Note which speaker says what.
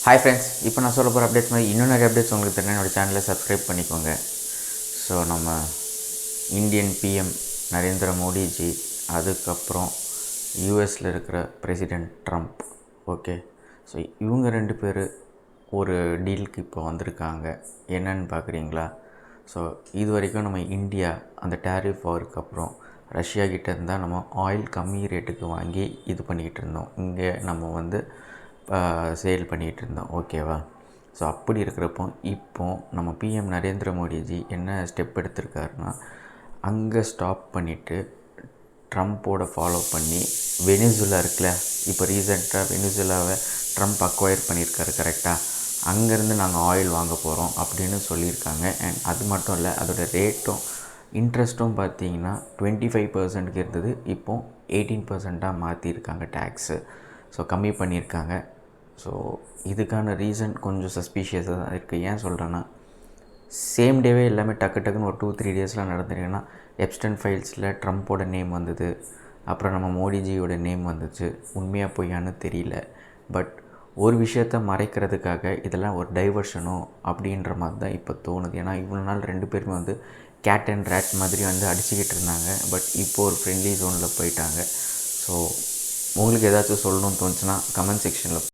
Speaker 1: Hi friends, இப்போ நான் சொல்ல போகிற அப்டேட்ஸ் மாதிரி இன்னும் நிறைய அப்டேட்ஸ் உங்களுக்கு தெரியும். என்னோடய சேனலை சப்ஸ்கிரைப் பண்ணிக்கோங்க. ஸோ நம்ம இந்தியன் பிஎம் நரேந்திர மோடிஜி, அதுக்கப்புறம் யூஎஸில் இருக்கிற பிரசிடெண்ட் ட்ரம்ப், ஓகே. ஸோ இவங்க 2 பேர் ஒரு டீலுக்கு இப்போ வந்திருக்காங்க. என்னன்னு பார்க்குறீங்களா? ஸோ இது வரைக்கும் நம்ம இந்தியா அந்த டேரிஃப் வாருக்கு அப்புறம் ரஷ்யா கிட்டே இருந்தால் நம்ம ஆயில் கம்மி ரேட்டுக்கு வாங்கி இது பண்ணிக்கிட்டு இருந்தோம். இங்கே நம்ம சேல் பண்ணிகிட்டு இருந்தோம், ஓகேவா? ஸோ அப்படி இருக்கிறப்போ இப்போது நம்ம பிஎம் நரேந்திர மோடிஜி என்ன ஸ்டெப் எடுத்திருக்காருன்னா, அங்கே ஸ்டாப் பண்ணிவிட்டு ட்ரம்ப்போட ஃபாலோ பண்ணி வெனிசுலா இருக்குல்ல, இப்போ ரீசெண்டாக வெனிசுலாவை ட்ரம்ப் அக்வயர் பண்ணியிருக்காரு, கரெக்டாக? அங்கேருந்து நாங்கள் ஆயில் வாங்க போகிறோம் அப்படின்னு சொல்லியிருக்காங்க. அண்ட் அது மட்டும் இல்லை, அதோடய ரேட்டும் இன்ட்ரெஸ்ட்டும் பார்த்தீங்கன்னா 25% இருந்தது, இப்போது 18% மாற்றிருக்காங்க டேக்ஸு. ஸோ கம்மி பண்ணியிருக்காங்க. ஸோ இதுக்கான ரீசன் கொஞ்சம் சஸ்பீஷியஸாக தான் இருக்குது. ஏன் சொல்கிறேன்னா, சேம் டேவே எல்லாமே டக்குன்னு ஒரு 2-3 டேஸில் நடந்துருக்குன்னா, எப்ஸ்டன் ஃபைல்ஸில் ட்ரம்ப்போட நேம் வந்தது, அப்புறம் நம்ம மோடிஜியோட நேம் வந்துச்சு. உண்மையாக பொய்யான்னு தெரியல. பட் ஒரு விஷயத்தை மறைக்கிறதுக்காக இதெல்லாம் ஒரு டைவர்ஷனோ அப்படின்ற மாதிரி தான் இப்போ தோணுது. ஏன்னா இவ்வளோ நாள் 2 பேருமே கேட் அண்ட் ரேட் மாதிரி அடிச்சுக்கிட்டு இருந்தாங்க. பட் இப்போது ஒரு ஃப்ரெண்ட்லி ஜோனில் போயிட்டாங்க. ஸோ உங்களுக்கு ஏதாச்சும் சொல்லணும்னு தோணுச்சுன்னா கமெண்ட் செக்ஷனில்